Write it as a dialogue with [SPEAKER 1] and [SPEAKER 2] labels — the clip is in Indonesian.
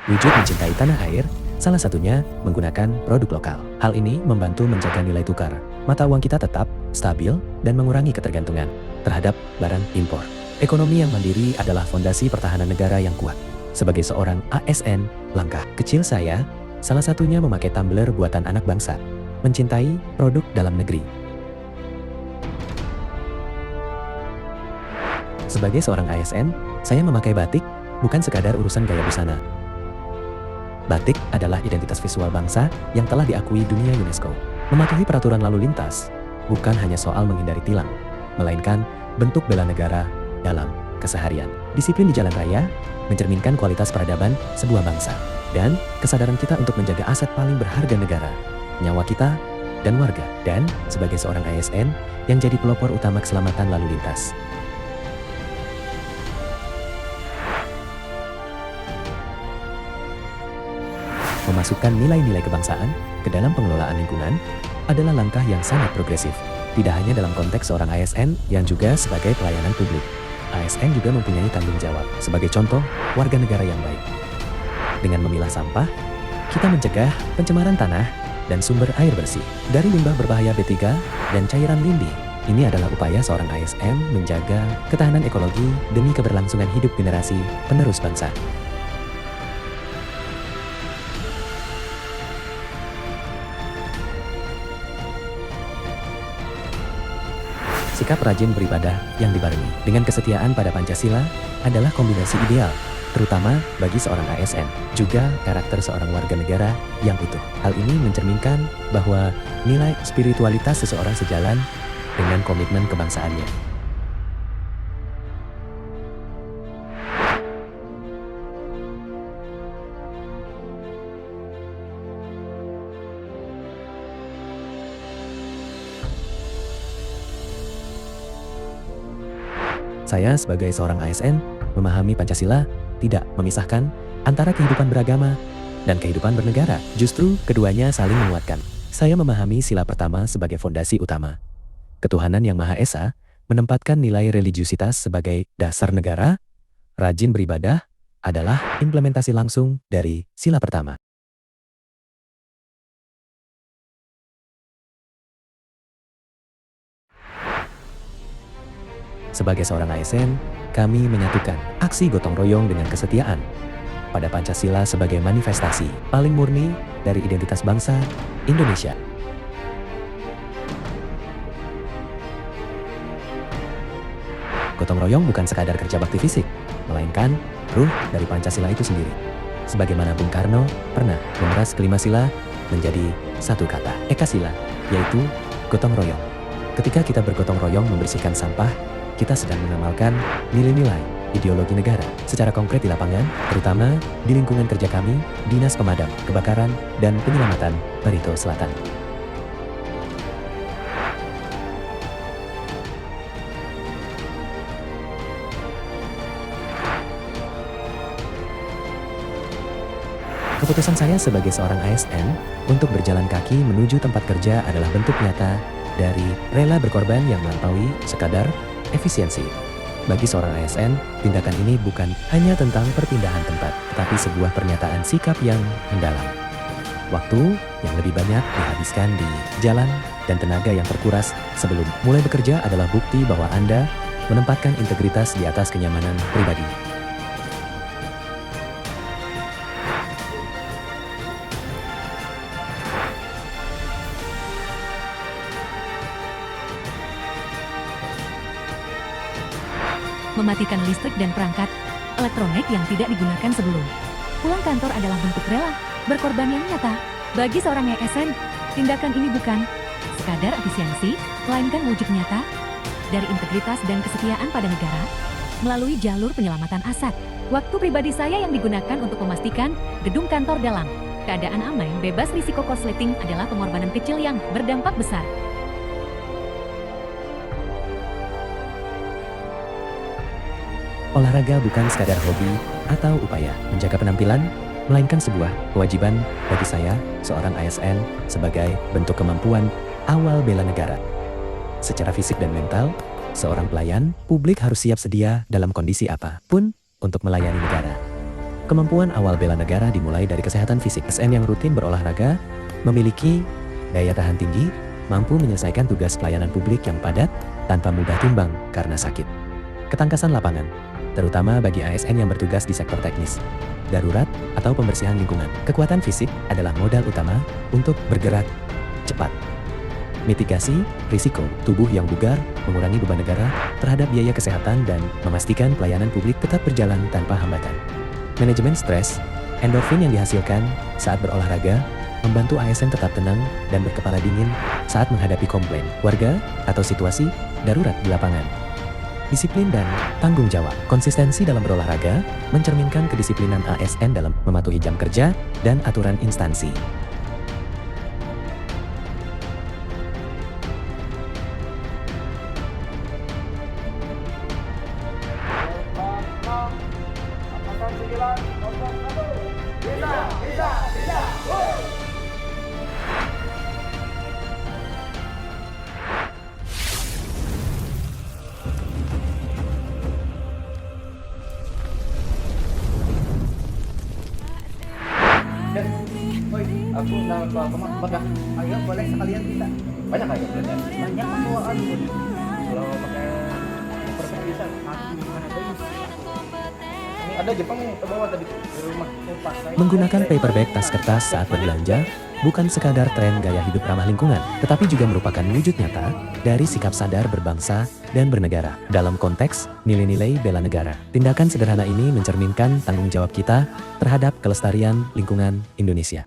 [SPEAKER 1] Wujud mencintai tanah air, salah satunya menggunakan produk lokal. Hal ini membantu menjaga nilai tukar mata uang kita tetap stabil dan mengurangi ketergantungan terhadap barang impor. Ekonomi yang mandiri adalah fondasi pertahanan negara yang kuat. Sebagai seorang ASN, langkah kecil saya, salah satunya memakai tumbler buatan anak bangsa, mencintai produk dalam negeri. Sebagai seorang ASN, saya memakai batik bukan sekadar urusan gaya busana. Batik adalah identitas visual bangsa yang telah diakui dunia UNESCO. Mematuhi peraturan lalu lintas bukan hanya soal menghindari tilang, melainkan bentuk bela negara dalam keseharian. Disiplin di jalan raya mencerminkan kualitas peradaban sebuah bangsa dan kesadaran kita untuk menjaga aset paling berharga negara, nyawa kita dan warga. Dan sebagai seorang ASN yang jadi pelopor utama keselamatan lalu lintas. Memasukkan nilai-nilai kebangsaan ke dalam pengelolaan lingkungan adalah langkah yang sangat progresif. Tidak hanya dalam konteks seorang ASN yang juga sebagai pelayanan publik. ASN juga mempunyai tanggung jawab sebagai contoh warga negara yang baik. Dengan memilah sampah, kita mencegah pencemaran tanah dan sumber air bersih dari limbah berbahaya B3 dan cairan lindi. Ini adalah upaya seorang ASN menjaga ketahanan ekologi demi keberlangsungan hidup generasi penerus bangsa. Sikap rajin beribadah yang dibarengi dengan kesetiaan pada Pancasila adalah kombinasi ideal, terutama bagi seorang ASN, juga karakter seorang warga negara yang utuh. Hal ini mencerminkan bahwa nilai spiritualitas seseorang sejalan dengan komitmen kebangsaannya. Saya sebagai seorang ASN memahami Pancasila tidak memisahkan antara kehidupan beragama dan kehidupan bernegara. Justru keduanya saling menguatkan. Saya memahami sila pertama sebagai fondasi utama. Ketuhanan Yang Maha Esa menempatkan nilai religiusitas sebagai dasar negara. Rajin beribadah adalah implementasi langsung dari sila pertama. Sebagai seorang ASN, kami menyatukan aksi gotong royong dengan kesetiaan pada Pancasila sebagai manifestasi paling murni dari identitas bangsa Indonesia. Gotong royong bukan sekadar kerja bakti fisik, melainkan ruh dari Pancasila itu sendiri. Sebagaimana Bung Karno pernah memeras kelima sila menjadi satu kata, Ekasila, yaitu gotong royong. Ketika kita bergotong royong membersihkan sampah, kita sedang mengamalkan nilai-nilai ideologi negara secara konkret di lapangan, terutama di lingkungan kerja kami, Dinas Pemadam Kebakaran dan Penyelamatan Barito Selatan. Keputusan saya sebagai seorang ASN untuk berjalan kaki menuju tempat kerja adalah bentuk nyata dari rela berkorban yang melampaui sekadar efisiensi. Bagi seorang ASN, tindakan ini bukan hanya tentang perpindahan tempat, tetapi sebuah pernyataan sikap yang mendalam. Waktu yang lebih banyak dihabiskan di jalan dan tenaga yang terkuras sebelum mulai bekerja adalah bukti bahwa Anda menempatkan integritas di atas kenyamanan pribadi.
[SPEAKER 2] Mematikan listrik dan perangkat elektronik yang tidak digunakan sebelum pulang kantor adalah bentuk rela berkorban yang nyata. Bagi seorang ASN, tindakan ini bukan sekadar efisiensi, melainkan wujud nyata dari integritas dan kesetiaan pada negara melalui jalur penyelamatan aset. Waktu pribadi saya yang digunakan untuk memastikan gedung kantor dalam keadaan aman, bebas risiko korsleting adalah pengorbanan kecil yang berdampak besar.
[SPEAKER 1] Olahraga bukan sekadar hobi atau upaya menjaga penampilan, melainkan sebuah kewajiban bagi saya, seorang ASN, sebagai bentuk kemampuan awal bela negara. Secara fisik dan mental, seorang pelayan publik harus siap sedia dalam kondisi apapun untuk melayani negara. Kemampuan awal bela negara dimulai dari kesehatan fisik. ASN yang rutin berolahraga, memiliki daya tahan tinggi, mampu menyelesaikan tugas pelayanan publik yang padat tanpa mudah tumbang karena sakit. Ketangkasan lapangan, terutama bagi ASN yang bertugas di sektor teknis, darurat, atau pembersihan lingkungan. Kekuatan fisik adalah modal utama untuk bergerak cepat. Mitigasi risiko tubuh yang bugar, mengurangi beban negara terhadap biaya kesehatan dan memastikan pelayanan publik tetap berjalan tanpa hambatan. Manajemen stres, endorfin yang dihasilkan saat berolahraga membantu ASN tetap tenang dan berkepala dingin saat menghadapi komplain warga atau situasi darurat di lapangan. Disiplin dan tanggung jawab. Konsistensi dalam berolahraga mencerminkan kedisiplinan ASN dalam mematuhi jam kerja dan aturan instansi.
[SPEAKER 3] Woi, aku udah pegang ayo boleh sekalian kita. Banyak ayo berarti. Banyak bawaan. Kalau pakai permen bisa aku gimana tuh? Ini ada Jepang nih ke bawah tadi di rumah.
[SPEAKER 1] Menggunakan paper bag tas kertas saat berbelanja bukan sekadar tren gaya hidup ramah lingkungan, tetapi juga merupakan wujud nyata dari sikap sadar berbangsa dan bernegara. Dalam konteks nilai-nilai bela negara, tindakan sederhana ini mencerminkan tanggung jawab kita terhadap kelestarian lingkungan Indonesia.